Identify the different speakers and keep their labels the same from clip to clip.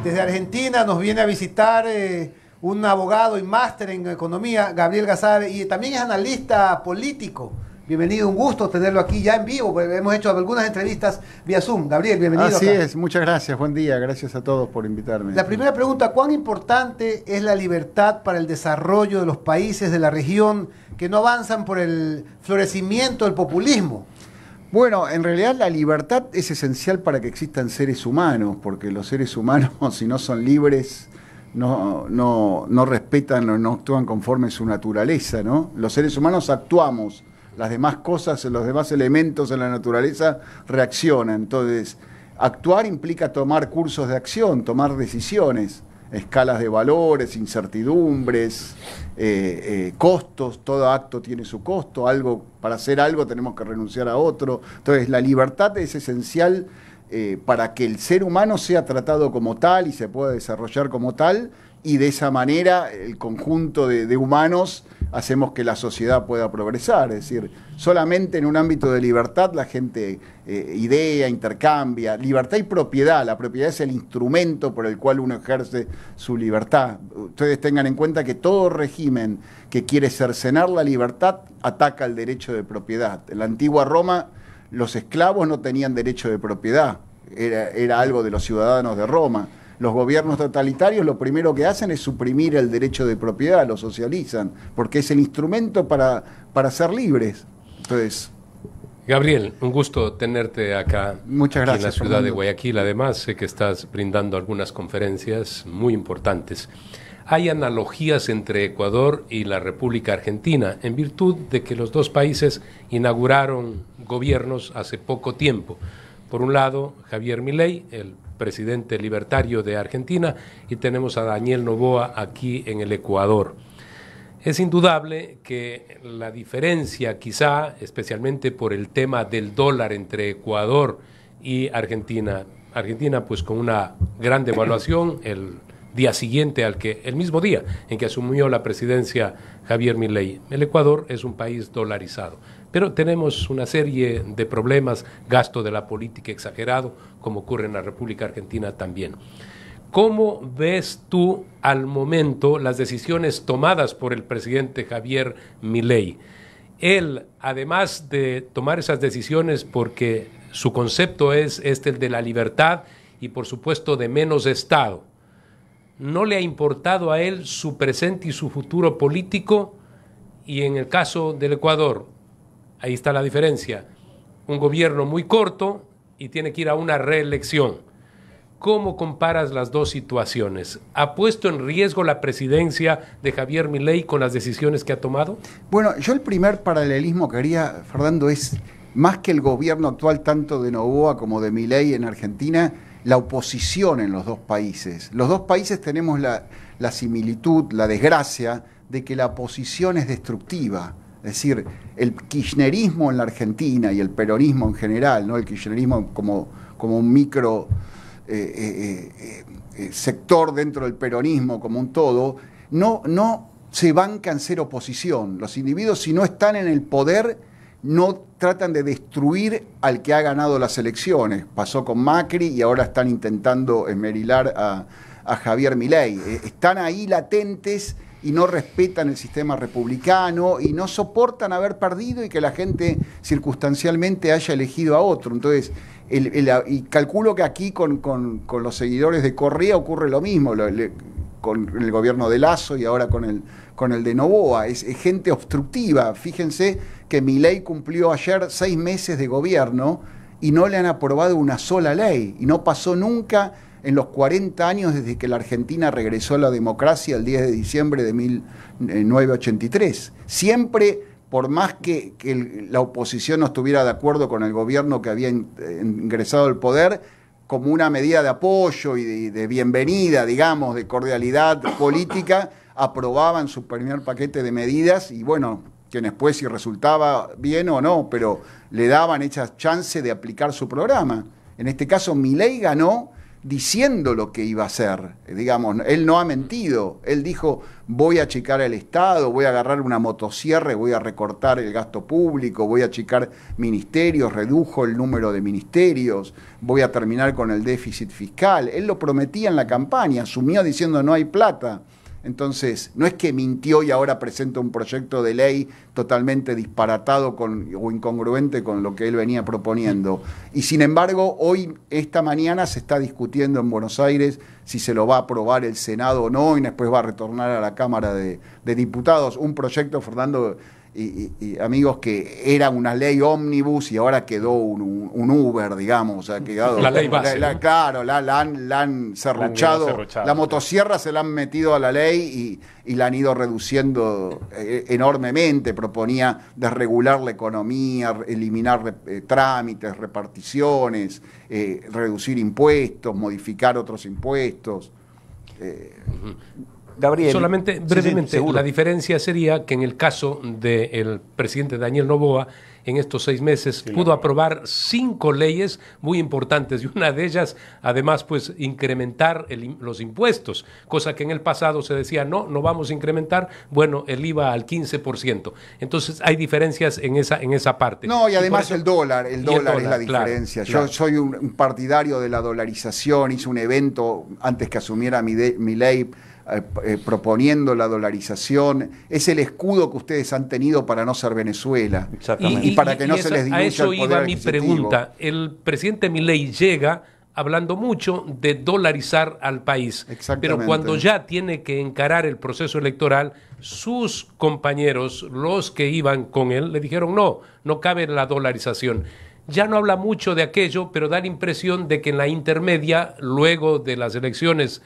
Speaker 1: Desde Argentina nos viene a visitar un abogado y máster en economía, Gabriel Gazáre, y también es analista político. Bienvenido, un gusto tenerlo aquí ya en vivo, porque hemos hecho algunas entrevistas vía Zoom. Gabriel, bienvenido.
Speaker 2: Así
Speaker 1: acá.
Speaker 2: es, muchas gracias, buen día, gracias a todos por invitarme.
Speaker 1: La primera pregunta, ¿cuán importante es la libertad para el desarrollo de los países de la región que no avanzan por el florecimiento del populismo?
Speaker 2: Bueno, en realidad la libertad es esencial para que existan seres humanos, porque los seres humanos, si no son libres, no respetan o no actúan conforme a su naturaleza, ¿no? Los seres humanos actuamos, las demás cosas, los demás elementos en la naturaleza reaccionan. Entonces, actuar implica tomar cursos de acción, tomar decisiones, escalas de valores, incertidumbres, costos. Todo acto tiene su costo. Para hacer algo tenemos que renunciar a otro. Entonces, la libertad es esencial para que el ser humano sea tratado como tal y se pueda desarrollar como tal, y de esa manera el conjunto de humanos hacemos que la sociedad pueda progresar. Es decir, solamente en un ámbito de libertad la gente idea, intercambia. Libertad y propiedad. La propiedad es el instrumento por el cual uno ejerce su libertad. Ustedes tengan en cuenta que todo régimen que quiere cercenar la libertad ataca el derecho de propiedad. En la antigua Roma los esclavos no tenían derecho de propiedad. Era algo de los ciudadanos de Roma. Los gobiernos totalitarios lo primero que hacen es suprimir el derecho de propiedad, lo socializan, porque es el instrumento para ser libres. Entonces,
Speaker 3: Gabriel, un gusto tenerte acá.
Speaker 2: Muchas gracias,
Speaker 3: en la ciudad de Guayaquil. Además, sé que estás brindando algunas conferencias muy importantes. Hay analogías entre Ecuador y la República Argentina, en virtud de que los dos países inauguraron gobiernos hace poco tiempo. Por un lado, Javier Milei, el presidente libertario de Argentina, y tenemos a Daniel Noboa aquí en el Ecuador. Es indudable que la diferencia, quizá, especialmente por el tema del dólar entre Ecuador y Argentina, pues con una gran devaluación el mismo día en que asumió la presidencia Javier Milei. El Ecuador es un país dolarizado, pero tenemos una serie de problemas, gasto de la política exagerado, como ocurre en la República Argentina también. ¿Cómo ves tú al momento las decisiones tomadas por el presidente Javier Milei? Él, además de tomar esas decisiones porque su concepto es el de la libertad y por supuesto de menos Estado, ¿no le ha importado a él su presente y su futuro político? Y en el caso del Ecuador, ahí está la diferencia, un gobierno muy corto y tiene que ir a una reelección. ¿Cómo comparas las dos situaciones? ¿Ha puesto en riesgo la presidencia de Javier Milei con las decisiones que ha tomado?
Speaker 2: Bueno, yo el primer paralelismo que haría, Fernando, es más que el gobierno actual, tanto de Noboa como de Milei en Argentina, la oposición en los dos países. Los dos países tenemos la similitud, la desgracia, de que la oposición es destructiva. Es decir, el kirchnerismo en la Argentina y el peronismo en general, ¿no? El kirchnerismo como un micro sector dentro del peronismo como un todo, no se bancan ser oposición. Los individuos, si no están en el poder, no tratan de destruir al que ha ganado las elecciones. Pasó con Macri y ahora están intentando esmerilar a Javier Milei. Están ahí latentes y no respetan el sistema republicano y no soportan haber perdido y que la gente circunstancialmente haya elegido a otro. Entonces, y calculo que aquí con los seguidores de Correa ocurre lo mismo, con el gobierno de Lasso y ahora con el de Noboa. Es gente obstructiva. Fíjense que Milei cumplió ayer 6 meses de gobierno y no le han aprobado una sola ley. Y no pasó nunca en los 40 años desde que la Argentina regresó a la democracia el 10 de diciembre de 1983. Siempre, por más que la oposición no estuviera de acuerdo con el gobierno que había ingresado al poder, como una medida de apoyo y de bienvenida, digamos, de cordialidad política, aprobaban su primer paquete de medidas y bueno, que después si resultaba bien o no, pero le daban esa chance de aplicar su programa. En este caso Milei ganó diciendo lo que iba a hacer. Digamos, él no ha mentido. Él dijo, voy a achicar el Estado, voy a agarrar una motosierra y voy a recortar el gasto público, voy a achicar ministerios, redujo el número de ministerios, voy a terminar con el déficit fiscal. Él lo prometía en la campaña, asumió diciendo no hay plata. Entonces, no es que mintió y ahora presenta un proyecto de ley totalmente disparatado o incongruente con lo que él venía proponiendo. Y sin embargo, hoy, esta mañana, se está discutiendo en Buenos Aires si se lo va a aprobar el Senado o no, y después va a retornar a la Cámara de Diputados. Un proyecto, Fernando y amigos, que era una ley ómnibus y ahora quedó un Uber, digamos. O sea, quedado,
Speaker 3: la ley base.
Speaker 2: Claro, la han serruchado. La motosierra se la han metido a la ley y la han ido reduciendo enormemente. Proponía desregular la economía, eliminar trámites, reparticiones, reducir impuestos, modificar otros impuestos.
Speaker 4: Gabriel.
Speaker 3: Solamente brevemente,
Speaker 4: sí,
Speaker 3: la diferencia sería que en el caso del presidente Daniel Noboa, en estos 6 meses pudo aprobar 5 leyes muy importantes, y una de ellas, además, pues incrementar los impuestos, cosa que en el pasado se decía, no vamos a incrementar, bueno, el IVA al 15%. Entonces hay diferencias en esa parte.
Speaker 2: No, y además el dólar es la diferencia.
Speaker 3: Claro.
Speaker 2: Yo soy un partidario de la dolarización, hice un evento antes que asumiera Milei, proponiendo la dolarización. Es el escudo que ustedes han tenido para no ser Venezuela.
Speaker 4: Exactamente.
Speaker 2: Y para que no se les diluya el poder adquisitivo.
Speaker 3: A eso iba mi pregunta. El presidente Milei llega hablando mucho de dolarizar al país, pero cuando ya tiene que encarar el proceso electoral, sus compañeros, los que iban con él, le dijeron no cabe la dolarización. Ya no habla mucho de aquello, pero da la impresión de que en la intermedia, luego de las elecciones,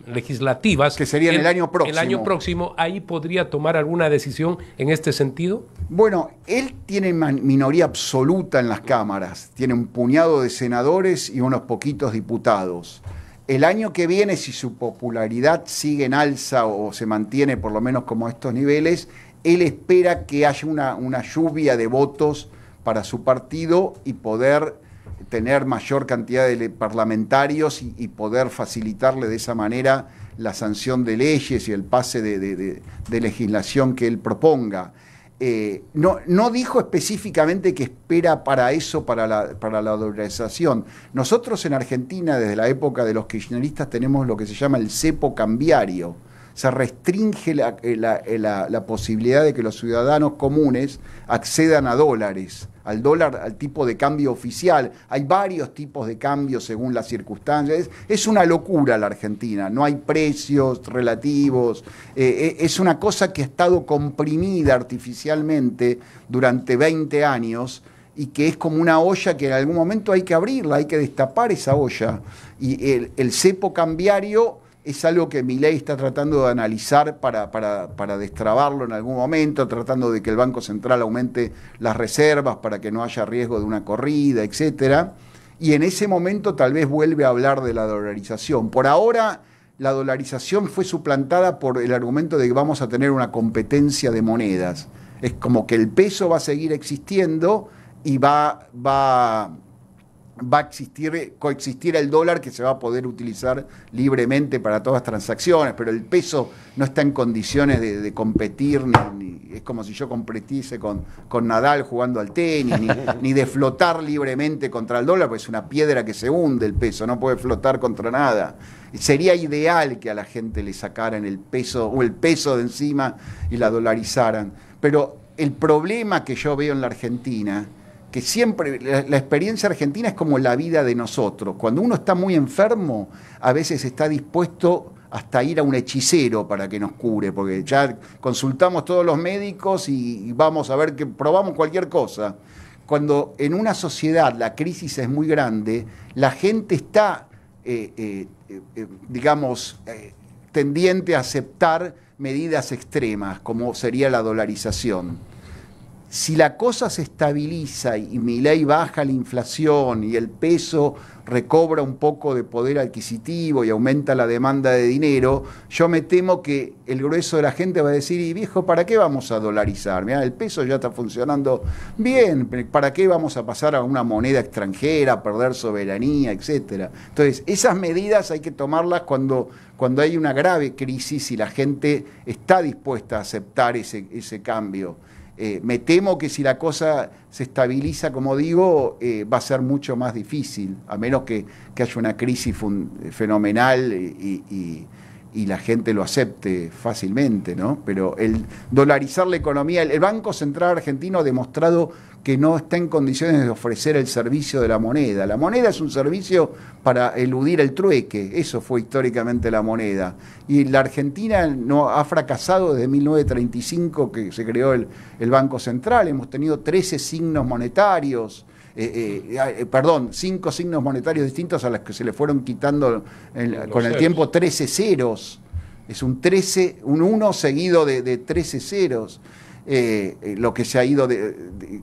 Speaker 3: legislativas,
Speaker 2: que serían el año
Speaker 3: próximo, ahí podría tomar alguna decisión en este sentido.
Speaker 2: Bueno, él tiene minoría absoluta en las cámaras, tiene un puñado de senadores y unos poquitos diputados. El año que viene, si su popularidad sigue en alza o se mantiene por lo menos como estos niveles, él espera que haya una lluvia de votos para su partido y poder tener mayor cantidad de parlamentarios y poder facilitarle de esa manera la sanción de leyes y el pase de legislación que él proponga. No dijo específicamente que espera para eso, para la dolarización. Nosotros en Argentina, desde la época de los kirchneristas, tenemos lo que se llama el cepo cambiario. Se restringe la posibilidad de que los ciudadanos comunes accedan a dólares, al dólar, al tipo de cambio oficial. Hay varios tipos de cambios según las circunstancias. Es una locura la Argentina, no hay precios relativos. Es una cosa que ha estado comprimida artificialmente durante 20 años y que es como una olla que en algún momento hay que abrirla, hay que destapar esa olla. Y el cepo cambiario es algo que Milei está tratando de analizar para destrabarlo en algún momento, tratando de que el Banco Central aumente las reservas para que no haya riesgo de una corrida, etcétera. Y en ese momento tal vez vuelve a hablar de la dolarización. Por ahora, la dolarización fue suplantada por el argumento de que vamos a tener una competencia de monedas. Es como que el peso va a seguir existiendo y va a coexistir el dólar, que se va a poder utilizar libremente para todas las transacciones, pero el peso no está en condiciones de competir, es como si yo competiese con Nadal jugando al tenis, ni de flotar libremente contra el dólar, porque es una piedra que se hunde el peso, no puede flotar contra nada. Sería ideal que a la gente le sacaran el peso o el peso de encima y la dolarizaran, pero el problema que yo veo en la Argentina, que siempre, la experiencia argentina es como la vida de nosotros. Cuando uno está muy enfermo, a veces está dispuesto hasta ir a un hechicero para que nos cure, porque ya consultamos todos los médicos y vamos a ver que probamos cualquier cosa. Cuando en una sociedad la crisis es muy grande, la gente está, tendiente a aceptar medidas extremas, como sería la dolarización. si la cosa se estabiliza y Milei baja la inflación y el peso recobra un poco de poder adquisitivo y aumenta la demanda de dinero, yo me temo que el grueso de la gente va a decir, y viejo, ¿para qué vamos a dolarizar? Mirá, el peso ya está funcionando bien, ¿para qué vamos a pasar a una moneda extranjera, a perder soberanía, etcétera? Entonces, esas medidas hay que tomarlas cuando hay una grave crisis y la gente está dispuesta a aceptar ese cambio. Me temo que si la cosa se estabiliza, como digo, va a ser mucho más difícil, a menos que haya una crisis fenomenal y la gente lo acepte fácilmente, ¿no? Pero el dolarizar la economía, el Banco Central Argentino ha demostrado que no está en condiciones de ofrecer el servicio de la moneda. La moneda es un servicio para eludir el trueque, eso fue históricamente la moneda. Y la Argentina no ha fracasado desde 1935 que se creó el Banco Central, hemos tenido 13 signos monetarios, 5 signos monetarios distintos a los que se le fueron quitando con el tiempo 13 ceros. Es un 1 seguido de 13 ceros. Lo que se ha ido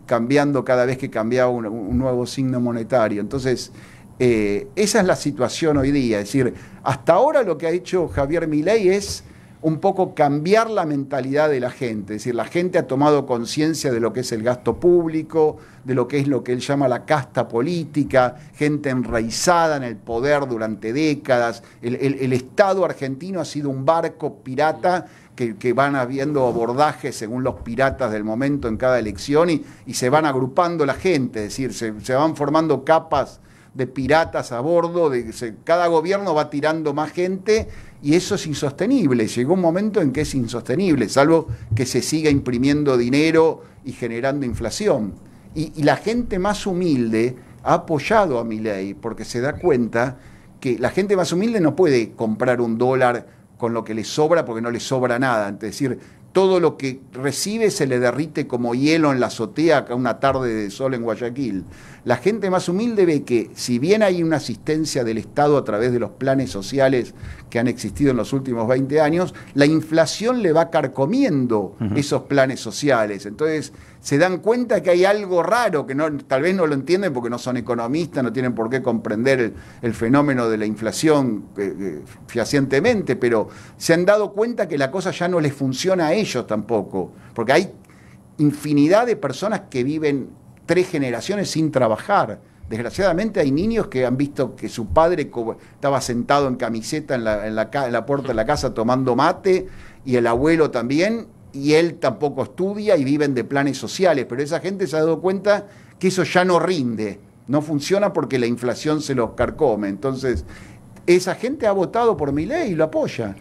Speaker 2: cambiando cada vez que cambiaba un nuevo signo monetario. Entonces, esa es la situación hoy día. Es decir, hasta ahora lo que ha hecho Javier Milei es un poco cambiar la mentalidad de la gente. Es decir, la gente ha tomado conciencia de lo que es el gasto público, de lo que es lo que él llama la casta política, gente enraizada en el poder durante décadas. El Estado argentino ha sido un barco pirata que van habiendo abordajes según los piratas del momento en cada elección y se van agrupando la gente, es decir, se van formando capas de piratas a bordo, cada gobierno va tirando más gente y eso es insostenible. Llegó un momento en que es insostenible, salvo que se siga imprimiendo dinero y generando inflación. Y la gente más humilde ha apoyado a Milei porque se da cuenta que la gente más humilde no puede comprar $1 con lo que le sobra porque no le sobra nada. Es decir, todo lo que recibe se le derrite como hielo en la azotea una tarde de sol en Guayaquil. La gente más humilde ve que si bien hay una asistencia del Estado a través de los planes sociales que han existido en los últimos 20 años, la inflación le va carcomiendo esos planes sociales. Entonces se dan cuenta que hay algo raro, que tal vez no lo entienden porque no son economistas, no tienen por qué comprender el fenómeno de la inflación fehacientemente, pero se han dado cuenta que la cosa ya no les funciona a ellos tampoco, porque hay infinidad de personas que viven 3 generaciones sin trabajar. Desgraciadamente hay niños que han visto que su padre estaba sentado en camiseta en la puerta de la casa tomando mate, y el abuelo también, y él tampoco estudia y viven de planes sociales, pero esa gente se ha dado cuenta que eso ya no rinde, no funciona porque la inflación se los carcome. Entonces, esa gente ha votado por Milei y lo apoya.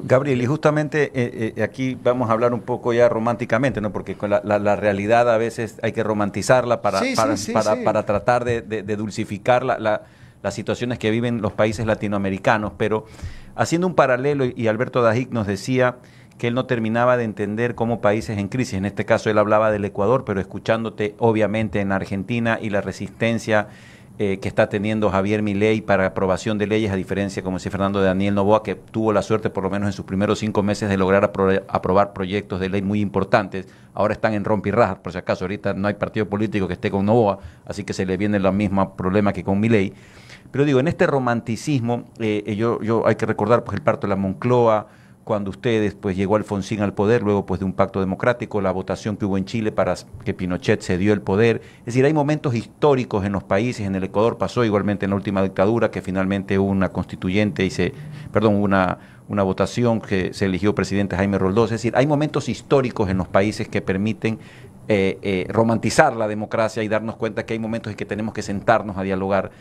Speaker 4: Gabriel, y justamente aquí vamos a hablar un poco ya románticamente, ¿no? Porque con la realidad a veces hay que romantizarla para tratar de dulcificar las situaciones que viven los países latinoamericanos. Pero haciendo un paralelo, y Alberto Dajic nos decía que él no terminaba de entender cómo países en crisis, en este caso él hablaba del Ecuador, pero escuchándote obviamente en Argentina y la resistencia que está teniendo Javier Milei para aprobación de leyes, a diferencia, como decía Fernando, de Daniel Noboa, que tuvo la suerte, por lo menos en sus primeros 5 meses, de lograr aprobar proyectos de ley muy importantes. Ahora están en rompirrajas, por si acaso, ahorita no hay partido político que esté con Noboa, así que se le viene el mismo problema que con Milei. Pero digo, en este romanticismo, yo hay que recordar pues el parto de la Moncloa, cuando ustedes, pues llegó Alfonsín al poder, luego pues de un pacto democrático, la votación que hubo en Chile para que Pinochet se dio el poder. Es decir, hay momentos históricos en los países, en el Ecuador pasó igualmente en la última dictadura, que finalmente hubo una constituyente una votación que se eligió presidente Jaime Roldós. Es decir, hay momentos históricos en los países que permiten romantizar la democracia y darnos cuenta que hay momentos en que tenemos que sentarnos a dialogar.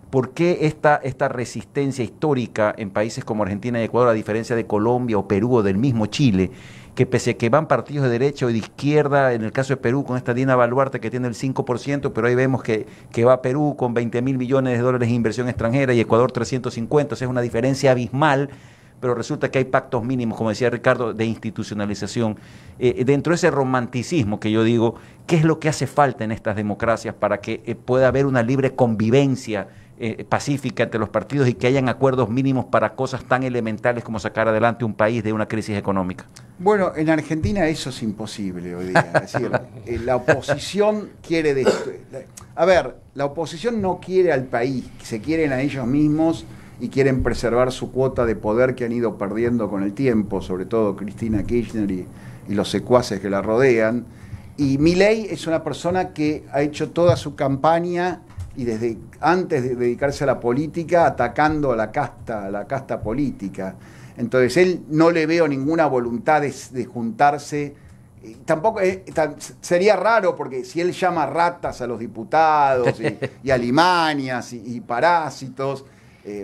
Speaker 4: ¿Por qué esta resistencia histórica en países como Argentina y Ecuador, a diferencia de Colombia o Perú o del mismo Chile, que pese a que van partidos de derecha o de izquierda, en el caso de Perú con esta Dina Boluarte que tiene el 5%, pero ahí vemos que va Perú con 20.000 millones de dólares de inversión extranjera y Ecuador 350, o sea, es una diferencia abismal, pero resulta que hay pactos mínimos, como decía Ricardo, de institucionalización. Dentro de ese romanticismo que yo digo, ¿qué es lo que hace falta en estas democracias para que pueda haber una libre convivencia pacífica entre los partidos y que hayan acuerdos mínimos para cosas tan elementales como sacar adelante un país de una crisis económica?
Speaker 2: Bueno, en Argentina eso es imposible hoy día. Es decir, la oposición quiere... A ver, la oposición no quiere al país, se quieren a ellos mismos y quieren preservar su cuota de poder que han ido perdiendo con el tiempo, sobre todo Cristina Kirchner y los secuaces que la rodean. Y Milei es una persona que ha hecho toda su campaña y desde antes de dedicarse a la política atacando a la casta política. Entonces él no le veo ninguna voluntad de juntarse. Tampoco sería raro porque si él llama ratas a los diputados y alimañas y parásitos,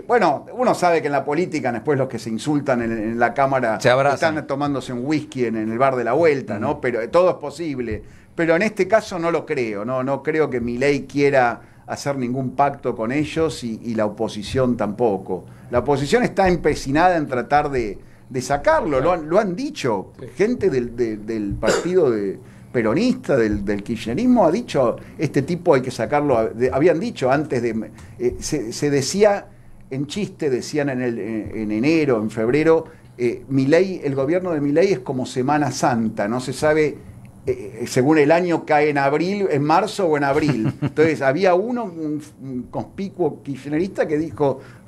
Speaker 2: bueno, uno sabe que en la política después los que se insultan en la Cámara están tomándose un whisky en el bar de la vuelta, ¿no? Pero todo es posible. Pero en este caso no lo creo, no creo que Milei quiera hacer ningún pacto con ellos y la oposición tampoco. La oposición está empecinada en tratar de sacarlo, lo han dicho. Gente del partido peronista, del kirchnerismo, ha dicho, este tipo hay que sacarlo. Habían dicho antes se decía, en chiste, decían en enero, en febrero, Milei, el gobierno de Milei es como Semana Santa, no se sabe... según el año cae en marzo o en abril. Entonces había un conspicuo kirchnerista que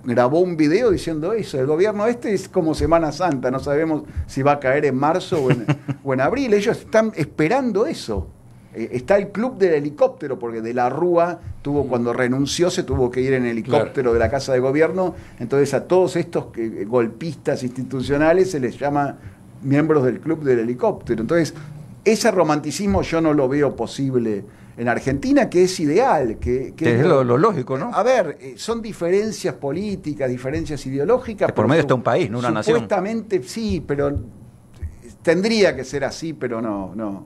Speaker 2: grabó un video diciendo eso, el gobierno es como Semana Santa, no sabemos si va a caer en marzo o en abril. Ellos están esperando eso. Está el club del helicóptero, porque de la Rúa cuando renunció se tuvo que ir en helicóptero de la Casa de Gobierno. Entonces a todos estos golpistas institucionales se les llama miembros del club del helicóptero. Entonces ese romanticismo yo no lo veo posible en Argentina, que es ideal. Que
Speaker 4: es lo lógico, ¿no?
Speaker 2: A ver, son diferencias políticas, diferencias ideológicas.
Speaker 4: Que por medio está un país, no una nación.
Speaker 2: Supuestamente sí, pero tendría que ser así, pero no.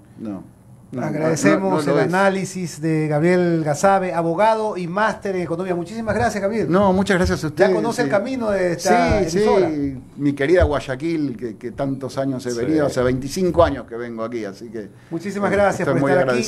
Speaker 1: Agradecemos el análisis de Gabriel Gasabe, abogado y máster en economía. Muchísimas gracias, Gabriel.
Speaker 2: No, muchas gracias a ustedes.
Speaker 1: Ya conoce el camino de esta emisora.
Speaker 2: Sí, mi querida Guayaquil, que tantos años he venido, hace 25 años que vengo aquí, así que...
Speaker 1: Muchísimas gracias
Speaker 2: por
Speaker 1: estar aquí.